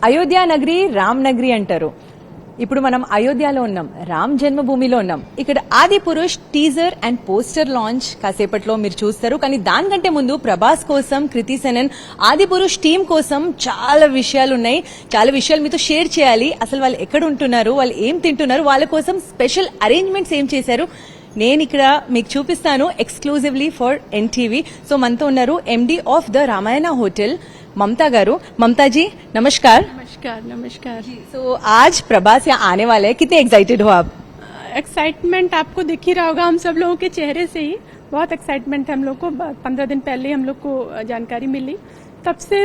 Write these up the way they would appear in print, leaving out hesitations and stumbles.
అయోధ్య నగరి రామ్ నగరి అంటారు. ఇప్పుడు మనం అయోధ్యలో ఉన్నాం, రామ్ జన్మభూమిలో ఉన్నాం. ఇక్కడ ఆది పురుష్ టీజర్ అండ్ పోస్టర్ లాంచ్ కాసేపట్లో మీరు చూస్తారు. కానీ దానికంటే ముందు ప్రభాస్ కోసం, కృతి సెనన్, ఆది పురుష్ టీం కోసం చాలా విషయాలు ఉన్నాయి. చాలా విషయాలు మీతో షేర్ చేయాలి. అసలు వాళ్ళు ఎక్కడ ఉంటున్నారు, వాళ్ళు ఏం తింటున్నారు, వాళ్ళ కోసం స్పెషల్ అరేంజ్మెంట్స్ ఏం చేశారు, నేను ఇక్కడ మీకు చూపిస్తాను ఎక్స్క్లూజివ్లీ ఫర్ ఎన్టీవీ. సో మనతో ఉన్నారు MD of the Ramayana hotel Mamata garu. Mamata ji नमस्कार. नमस्कार नमस्कार. तो आज प्रभास यहाँ आने वाले हैं, कितने एक्साइटेड हो आप? एक्साइटमेंट आपको दिख ही रहा होगा हम सब लोगों के चेहरे से ही. बहुत एक्साइटमेंट है हम लोग को. 15 दिन पहले हम लोग को जानकारी मिली, तब से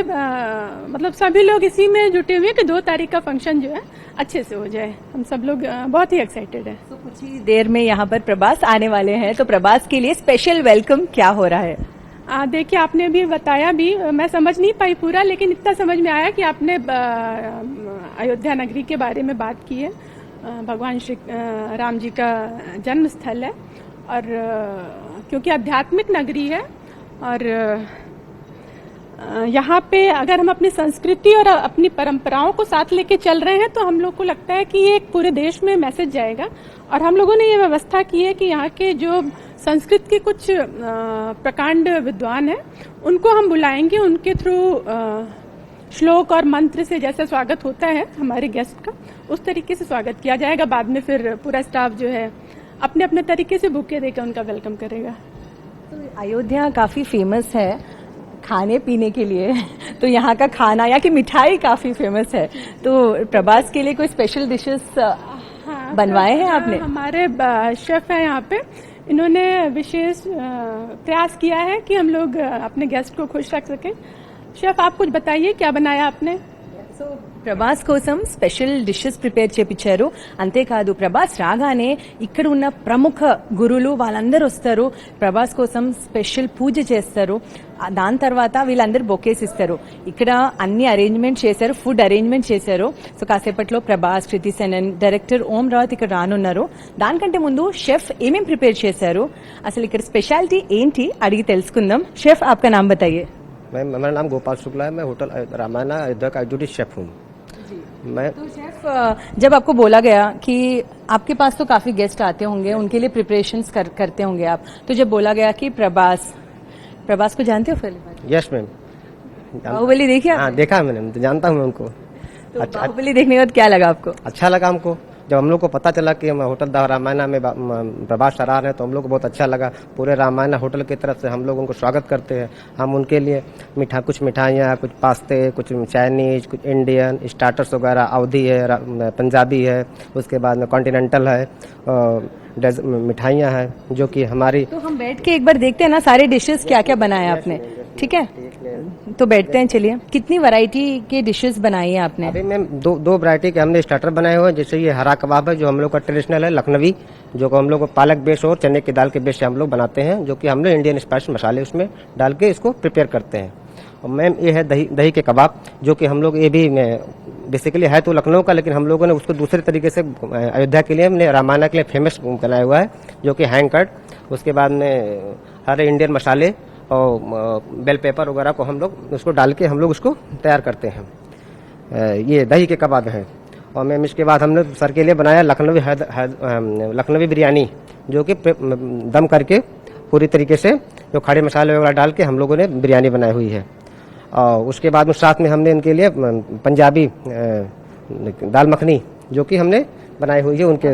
मतलब सभी लोग इसी में जुटे हुए कि 2 तारीख का फंक्शन जो है अच्छे से हो जाए. हम सब लोग बहुत ही एक्साइटेड है. तो कुछ ही देर में यहाँ पर प्रभास आने वाले हैं, तो प्रभास के लिए स्पेशल वेलकम क्या हो रहा है? देखिए, आपने भी बताया भी, मैं समझ नहीं पाई पूरा, लेकिन इतना समझ में आया कि आपने अयोध्या नगरी के बारे में बात की है. भगवान श्री राम जी का जन्म स्थल है और क्योंकि आध्यात्मिक नगरी है और यहाँ पे अगर हम अपनी संस्कृति और अपनी परंपराओं को साथ लेके चल रहे हैं तो हम लोग को लगता है कि ये एक पूरे देश में मैसेज जाएगा. और हम लोगों ने ये व्यवस्था की है कि यहाँ के जो संस्कृत के कुछ प्रकांड विद्वान हैं उनको हम बुलाएंगे. उनके थ्रू श्लोक और मंत्र से जैसे स्वागत होता है हमारे गेस्ट का, उस तरीके से स्वागत किया जाएगा. बाद में फिर पूरा स्टाफ जो है अपने अपने तरीके से बुके देकर उनका वेलकम करेगा. तो अयोध्या काफी फेमस है खाने पीने के लिए, तो यहाँ का खाना, यहाँ की मिठाई काफी फेमस है. तो प्रभास के लिए कोई स्पेशल डिशेस बनवाए हैं आपने? हमारे शेफ है यहाँ पे, इन्होंने विशेष प्रयास किया है कि हम लोग अपने गेस्ट को खुश रख सकें. शेफ, आप कुछ बताइए क्या बनाया आपने? సో ప్రభాస్ కోసం స్పెషల్ డిషెస్ ప్రిపేర్ చేపించారు. అంతేకాదు ప్రభాస్ రాగానే ఇక్కడ ఉన్న ప్రముఖ గురువులు వాళ్ళందరూ వస్తారు, ప్రభాస్ కోసం స్పెషల్ పూజ చేస్తారు. దాని తర్వాత వీళ్ళందరూ బొకేస్ ఇస్తారు. ఇక్కడ అన్ని అరేంజ్మెంట్ చేశారు, ఫుడ్ అరేంజ్మెంట్ చేశారు. సో కాసేపట్లో ప్రభాస్, కృతి సెనన్, డైరెక్టర్ ఓం రావత్ ఇక్కడ రానున్నారు. దానికంటే ముందు షెఫ్ ఏమేం ప్రిపేర్ చేశారు, అసలు ఇక్కడ స్పెషాలిటీ ఏంటి అడిగి తెలుసుకుందాం. షెఫ్ आपका नाम बताइए. मेरा नाम गोपाल शुक्ला है. मैं होटल रामायण अयोध्या का एग्जीक्यूटिव शेफ हूँ. मैं तो शेफ, जब आपको बोला गया कि आपके पास तो काफी गेस्ट आते होंगे, उनके लिए प्रिपरेशंस करते होंगे आप, तो जब बोला गया कि प्रभास को जानते हो पहले? Yes ma'am. बाहुबली देखिए? हाँ, देखा है मैंने, तो जानता हूँ उनको. तो बाहुबली देखने के बाद क्या लगा आपको? अच्छा लगा हमको. जब हम लोग को पता चला कि हम होटल द रामायण में प्रभास सर आ रहे हैं तो हम लोग को बहुत अच्छा लगा. पूरे रामायण होटल की तरफ से हम लोग उनको स्वागत करते हैं. हम उनके लिए कुछ मिठाइयाँ, कुछ पास्ते, कुछ चाइनीज, कुछ इंडियन स्टार्टर्स वगैरह, अवधी है, पंजाबी है, उसके बाद में कॉन्टिनेंटल है, मिठाइयाँ हैं जो कि हमारी. तो हम बैठ के एक बार देखते हैं ना सारे डिशेस क्या क्या बनाया आपने, ठीक है? तो बैठते हैं, चलिए. कितनी वैरायटी के डिशेस बनाई है आपने? अभी मैम दो वैरायटी के हमने स्टार्टर बनाए हुए हैं. जैसे ये हरा कबाब है जो हम लोग का ट्रेडिशनल है, लखनवी, जो को हम लोग पालक बेस और चने की दाल के बेस से हम लोग बनाते हैं, जो कि हम लोग इंडियन स्पाइस मसाले उसमें डाल के इसको प्रिपेयर करते हैं. और मैम ये है दही के कबाब, जो कि हम लोग ये भी बेसिकली है तो लखनऊ का, लेकिन हम लोगों ने उसको दूसरे तरीके से अयोध्या के लिए हमने रामायण के लिए फेमस बनाया हुआ है, जो कि हैंग कट. उसके बाद में हरे इंडियन मसाले और बेल पेपर वगैरह को हम लोग उसको डाल के हम लोग उसको तैयार करते हैं. ये दही के कबाब हैं. और मैम इसके बाद हमने सर के लिए बनाया लखनवी बिरयानी, जो कि दम करके पूरी तरीके से जो खड़े मसाले वगैरह डाल के हम लोगों ने बिरयानी बनाई हुई है. और उसके बाद में साथ में हमने इनके लिए पंजाबी दाल मखनी जो कि हमने बनाई हुई है उनके.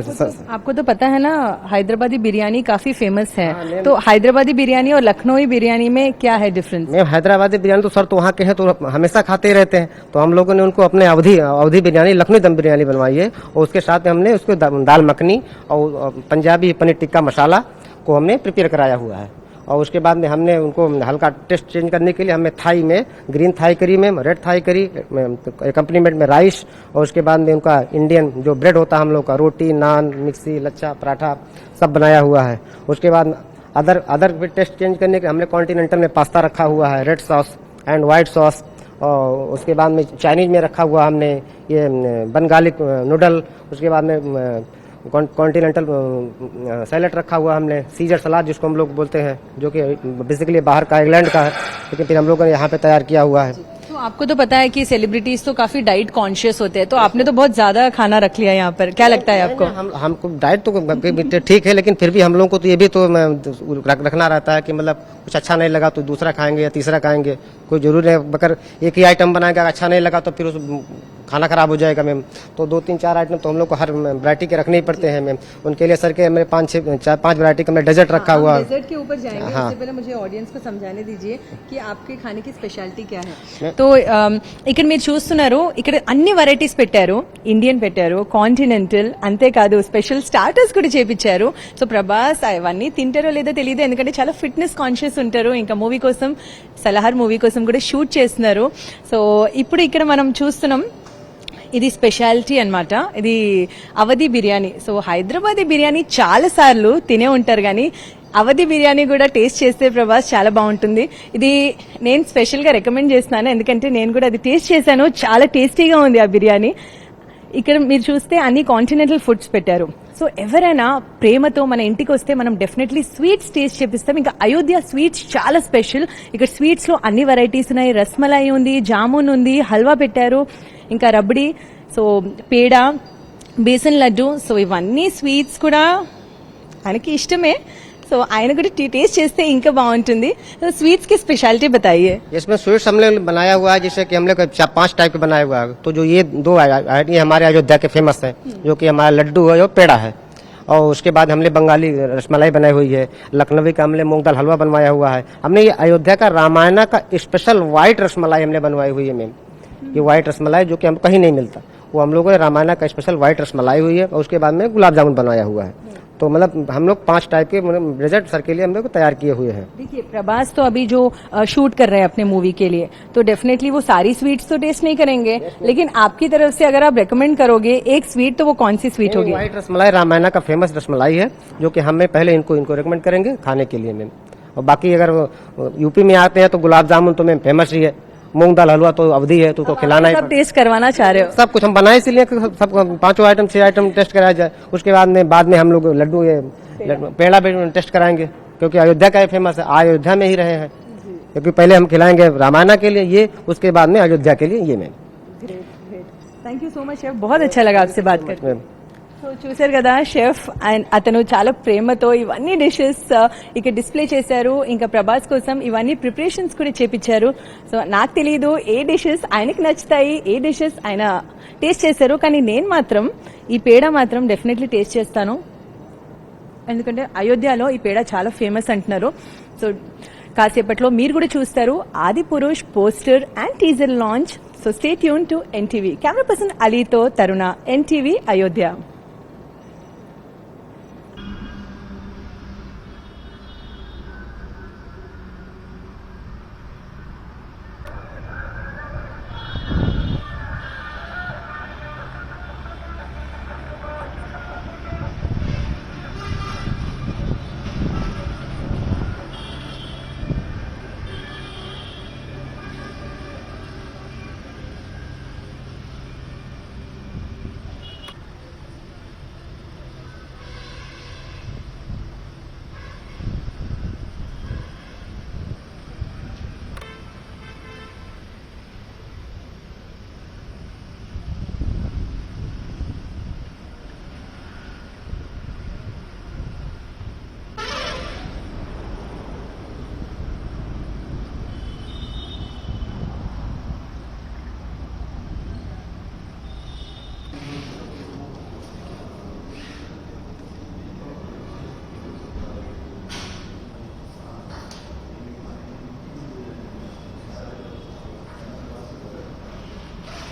आपको तो पता है ना हैदराबादी बिरयानी काफी फेमस है, तो हैदराबादी बिरयानी और लखनवी बिरयानी में क्या है डिफरेंस? मैम हैदराबादी बिरयानी तो सर तो वहाँ के हैं तो हमेशा खाते ही रहते हैं, तो हम लोगों ने उनको अपने अवधी बिरयानी, लखनवी दम बिरयानी बनवाई है. और उसके साथ में हमने उसको दाल मखनी और पंजाबी पनीर टिक्का मसाला को हमने प्रिपेयर कराया हुआ है. और उसके बाद में हमने उनको हल्का टेस्ट चेंज करने के लिए हमें थाई में ग्रीन थाई करी में रेड थाई करी एकम्पनीमेंट में राइस, और उसके बाद में उनका इंडियन जो ब्रेड होता है हम लोग का, रोटी, नान, मिक्सी, लच्छा, पराठा सब बनाया हुआ है. उसके बाद अदर टेस्ट चेंज करने के हमने कॉन्टिनेंटल में पास्ता रखा हुआ है, red sauce and white sauce. और उसके बाद में चाइनीज में रखा हुआ हमने ये बंगाली नूडल. उसके बाद में कॉन्टिनेंटल सैलेड रखा हुआ हमने, सीजर सलाद जिसको हम लोग बोलते हैं, जो कि बेसिकली बाहर का इंग्लैंड का है, लेकिन फिर हम लोगों ने यहाँ पे तैयार किया हुआ है. तो तो आपको तो पता है कि सेलिब्रिटीज तो काफी डाइट कॉन्शियस होते हैं, तो आपने तो बहुत ज्यादा खाना रख लिया यहाँ पर, क्या लगता है आपको? हमको डाइट तो ठीक है, लेकिन फिर भी हम लोगों को तो ये भी तो रखना रहता है कि मतलब कुछ अच्छा नहीं लगा तो दूसरा खाएंगे या तीसरा खाएंगे। कोई जरूरी है अगर एक ही आइटम बनाएगा अच्छा नहीं लगा तो फिर उस खाना खराब हो जाएगा मैम। तो 2-3-4 आइटम तो हम लोग को हर वैरायटी के रखने ही पड़ते हैं मैम। उनके लिए सर के मेरे 5 वैरायटी का डेजर्ट रखा हुआ है। डेजर्ट के ऊपर जाएंगे, हाँ। उससे पहले मुझे ऑडियన్స్ को समझाने दीजिए कि आपके खाने की స్పెషాలిటీ क्या है। तो ఇక్కడ మీరు చూస్తున్నారు, ఇక్కడ అన్ని వెరైటీస్ పెట్టారు, ఇండియన్ పెట్టారు, కాంటినెంటల్, అంతేకాదు స్పెషల్ స్టార్టర్స్ కూడా చేపించారు. సో ప్రభాస్ అవన్నీ తింటారో లేదో తెలియదు, ఎందుకంటే చాలా ఫిట్నెస్ కాన్షియస్ ఉంటారు. ఇంకా మూవీ కోసం, సలహార్ మూవీ కోసం కూడా షూట్ చేస్తున్నారు. సో ఇప్పుడు ఇక్కడ మనం చూస్తున్నాం, ఇది స్పెషాలిటీ అన్నమాట. ఇది అవధి బిర్యానీ. సో హైదరాబాదీ బిర్యానీ చాలా సార్లు తినే ఉంటారు, కానీ అవధి బిర్యానీ కూడా టేస్ట్ చేస్తే ప్రభాస్ చాలా బాగుంటుంది. ఇది నేను స్పెషల్ గా రికమెండ్ చేస్తున్నాను, ఎందుకంటే నేను కూడా అది టేస్ట్ చేశాను, చాలా టేస్టీగా ఉంది ఆ బిర్యానీ. ఇక్కడ మీరు చూస్తే అన్ని కాంటినెంటల్ ఫుడ్స్ పెట్టారు. సో ఎవరైనా ప్రేమతో మన ఇంటికి వస్తే మనం డెఫినెట్లీ స్వీట్స్ టేస్ట్ చేపిస్తాం. ఇంకా అయోధ్య స్వీట్స్ చాలా స్పెషల్. ఇక్కడ స్వీట్స్ లో అన్ని వెరైటీస్ ఉన్నాయి. రస్మలై ఉంది, జామున్ ఉంది, హల్వా పెట్టారు, ఇంకా రబడి, సో పేడ, బేసన్ లడ్డు. సో ఇవన్నీ స్వీట్స్ కూడా ఆయనకి ఇష్టమే. సో ఆయన కూడా టేస్ట్ చేస్తే ఇంకా బాగుంటుంది. సో స్వీట్స్ की स्पेशलिटी बताइए। इसमें स्वीट्स हमने बनाया हुआ है, जैसे कि हमने 5 टाइप के बनाया हुआ है। तो जो ये 2 ये हमारे अयोध्या के फेमस है, जो कि हमारा लड्डू है और पेड़ा है। और उसके बाद हमने बंगाली रसमलाई बनाई हुई है, लखनवी का हमने मूंग दाल हलवा बनवाया हुआ है। हमने ये अयोध्या का रामायणा का स्पेशल व्हाइट रसमलाई हमने बनवाई हुई है मैम। ये व्हाइट रसमलाई जो कि हम कहीं नहीं मिलता, वो हम लोगों ने रामायणा का स्पेशल व्हाइट रसमलाई हुई है। और उसके बाद में गुलाब जामुन बनाया हुआ है। तो मतलब हम लोग 5 टाइप के डेजर्ट सर के लिए हम लोग तैयार किए हुए हैं। देखिए प्रभास तो अभी जो शूट कर रहे हैं अपने मूवी के लिए, तो डेफिनेटली वो सारी स्वीट्स तो टेस्ट नहीं करेंगे, लेकिन आपकी तरफ से अगर आप रेकमेंड करोगे एक स्वीट, तो वो कौन सी स्वीट होगी? व्हाइट रसमलाई रामायणा का फेमस रसमलाई है, जो कि हमें पहले इनको रेकमेंड करेंगे खाने के लिए मैम। और बाकी अगर यूपी में आते हैं तो गुलाब जामुन तो मैम फेमस ही है, मूंग दाल हलवा तो अवधि है, तो उसको खिलाना ही सब टेस्ट करवाना चाह रहे हो? सब कुछ हम बनाए इसलिए कि सब 5 आइटम 6 आइटम टेस्ट कराया जाए। उसके बाद में हम लोग लड्डू ये पेड़ा भी टेस्ट कराएंगे, क्योंकि अयोध्या का फेमस है, अयोध्या में ही रहे हैं। क्योंकि पहले हम खिलाएंगे रामायणा के लिए ये, उसके बाद में अयोध्या के लिए ये ma'am. Thank you so much chef, बहुत अच्छा लगा आपसे बात करके। సో చూశారు కదా షెఫ్, అండ్ అతను చాలా ప్రేమతో ఇవన్నీ డిషెస్ ఇక్కడ డిస్ప్లే చేశారు. ఇంకా ప్రభాస్ కోసం ఇవన్నీ ప్రిపరేషన్స్ కూడా చేపించారు. సో నాకు తెలియదు ఏ డిషెస్ ఆయనకి నచ్చుతాయి, ఏ డిషెస్ ఆయన టేస్ట్ చేశారు, కానీ నేను మాత్రం ఈ పేడ మాత్రం డెఫినెట్లీ టేస్ట్ చేస్తాను, ఎందుకంటే అయోధ్యలో ఈ పేడ చాలా ఫేమస్ అంటున్నారు. సో కాసేపట్లో మీరు కూడా చూస్తారు Adipurush poster and teaser launch. So stay tune to NTV. Camera person అలీతో తరుణ, ఎన్టీవీ అయోధ్య.